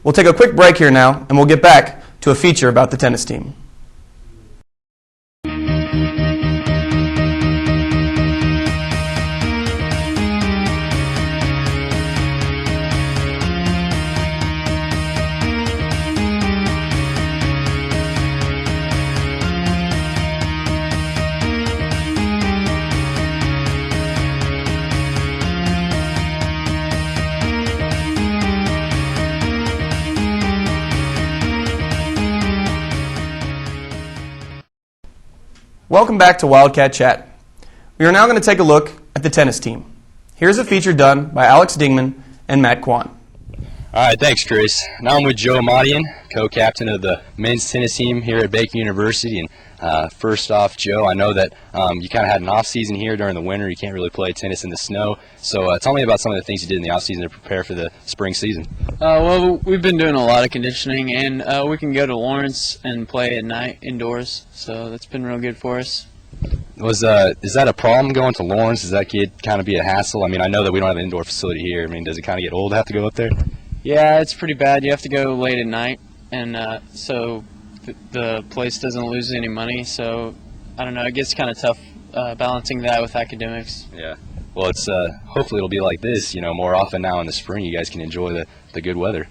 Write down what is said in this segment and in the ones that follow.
We'll take a quick break here now, and we'll get back to a feature about the tennis team. Welcome back to Wildcat Chat. We are now going to take a look at the tennis team. Here's a feature done by Alex Dingman and Matt Kwan. All right, thanks, Chris. Now I'm with Joe Ahmadian, co-captain of the men's tennis team here at Bacon University. And first off, Joe, I know that you kind of had an off-season here during the winter. You can't really play tennis in the snow. So tell me about some of the things you did in the off-season to prepare for the spring season. Well, we've been doing a lot of conditioning, and we can go to Lawrence and play at night indoors. So that's been real good for us. Is that a problem going to Lawrence? Does that kind of be a hassle? I mean, I know that we don't have an indoor facility here. I mean, does it kind of get old to have to go up there? Yeah, it's pretty bad. You have to go late at night, and so the place doesn't lose any money. So I don't know. It gets kind of tough balancing that with academics. Yeah. Well, it's hopefully it'll be like this, more often now in the spring. You guys can enjoy the good weather.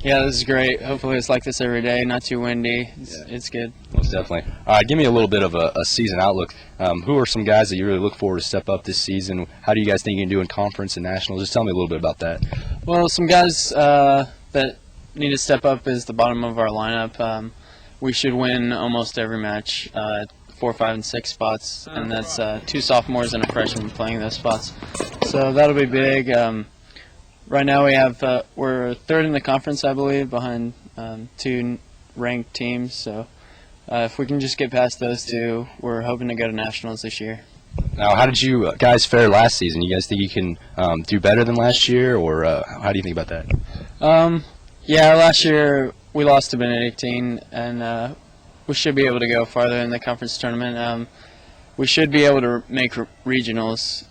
Yeah, this is great. Hopefully it's like this every day, not too windy. It's good. Most definitely. All right, give me a little bit of a season outlook. Who are some guys that you really look forward to step up this season? How do you guys think you can do in conference and nationals? Just tell me a little bit about that. Well, some guys that need to step up is the bottom of our lineup. We should win almost every match, 4, 5, and 6 spots, and that's 2 sophomores and a freshman playing those spots. So that'll be big. Right now we're third in the conference, I believe, behind 2 ranked teams. So if we can just get past those 2, we're hoping to go to nationals this year. Now, how did you guys fare last season? You guys think you can do better than last year, or how do you think about that? Yeah, last year we lost to Benedictine, and we should be able to go farther in the conference tournament. We should be able to make regionals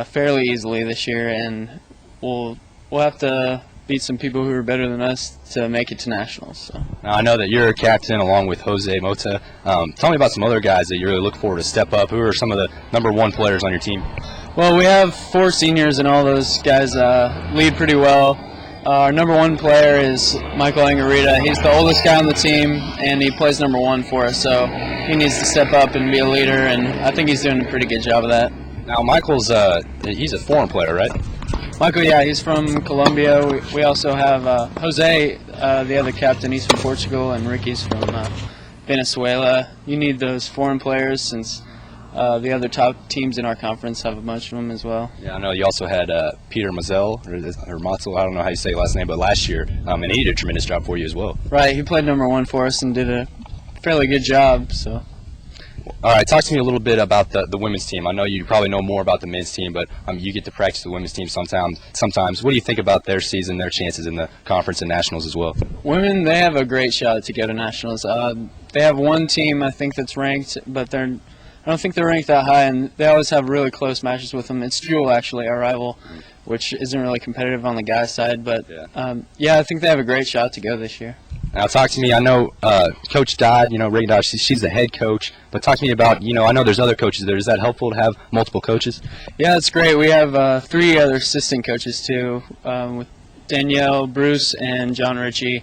fairly easily this year, and we'll have to beat some people who are better than us to make it to nationals. So. Now, I know that you're a captain along with Jose Mota. Tell me about some other guys that you really look forward to step up. Who are some of the #1 players on your team? Well, we have 4 seniors, and all those guys lead pretty well. Our #1 player is Michael Angarita. He's the oldest guy on the team, and he plays #1 for us, so he needs to step up and be a leader, and I think he's doing a pretty good job of that. Now, Michael's he's a foreign player, right? Michael, yeah, he's from Colombia. We also have Jose, the other captain. He's from Portugal, and Ricky's from Venezuela. You need those foreign players since the other top teams in our conference have a bunch of them as well. Yeah, I know you also had Peter Mazel, or Matzel, I don't know how you say your last name, but last year, and he did a tremendous job for you as well. Right, he played #1 for us and did a fairly good job. So. All right, talk to me a little bit about the women's team. I know you probably know more about the men's team, but you get to practice the women's team sometimes. What do you think about their season, their chances in the conference and nationals as well? Women, they have a great shot to go to nationals. They have one team, I think, that's ranked, but I don't think they're ranked that high, and they always have really close matches with them. It's Jewel, actually, our rival, which isn't really competitive on the guys' side, but yeah, I think they have a great shot to go this year. Now, talk to me. I know Coach Dodd, Reagan Dodd, she's the head coach. But talk to me about, I know there's other coaches there. Is that helpful to have multiple coaches? Yeah, it's great. We have 3 other assistant coaches, too, with Danielle, Bruce, and John Ritchie.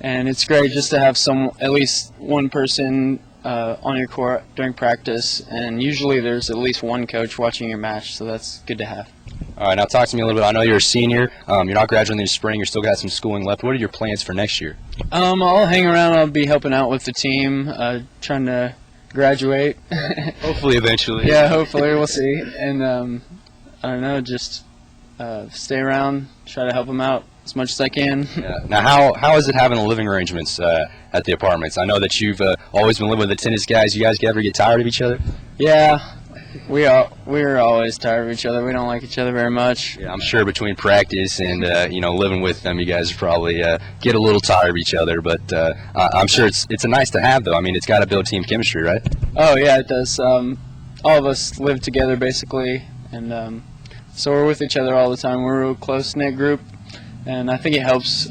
And it's great just to have at least one person on your court during practice. And usually there's at least one coach watching your match, so that's good to have. All right, now talk to me a little bit. I know you're a senior. You're not graduating in the spring. You're still got some schooling left. What are your plans for next year? I'll hang around. I'll be helping out with the team, trying to graduate. Hopefully, eventually. Yeah, hopefully. We'll see. And I don't know, just stay around, try to help them out as much as I can. Yeah. Now, how is it having the living arrangements at the apartments? I know that you've always been living with the tennis guys. You guys ever get tired of each other? Yeah. We're always tired of each other. We don't like each other very much. Yeah, I'm sure between practice and living with them, you guys probably get a little tired of each other. But I'm sure it's a nice to have, though. I mean, it's got to build team chemistry, right? Oh yeah, it does. All of us live together basically, and so we're with each other all the time. We're a real close knit group, and I think it helps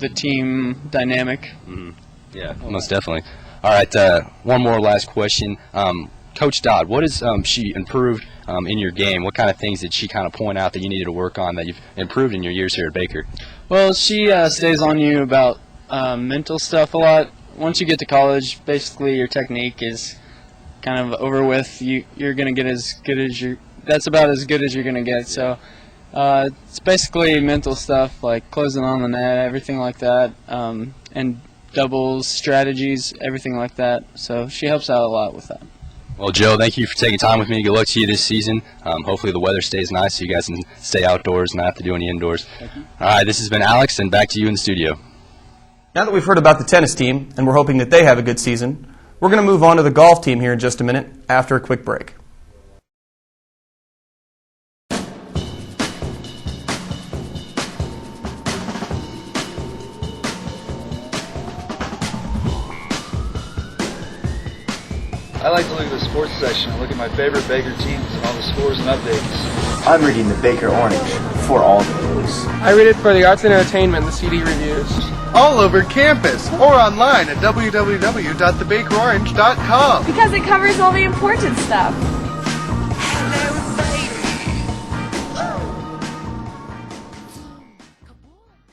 the team dynamic. Yeah, most definitely. All right, one more last question. Coach Dodd, what has she improved in your game? What kind of things did she kind of point out that you needed to work on that you've improved in your years here at Baker? Well, she stays on you about mental stuff a lot. Once you get to college, basically your technique is kind of over with. You're going to get as good as that's about as good as you're going to get. So it's basically mental stuff like closing on the net, everything like that, and doubles, strategies, everything like that. So she helps out a lot with that. Well, Joe, thank you for taking time with me. Good luck to you this season. Hopefully the weather stays nice so you guys can stay outdoors and not have to do any indoors. All right, this has been Alex, and back to you in the studio. Now that we've heard about the tennis team, and we're hoping that they have a good season, we're going to move on to the golf team here in just a minute after a quick break. I like to look at the sports section and look at my favorite Baker teams and all the scores and updates. I'm reading the Baker Orange for all the news. I read it for the arts and entertainment, the CD reviews. All over campus or online at www.thebakerorange.com. Because it covers all the important stuff.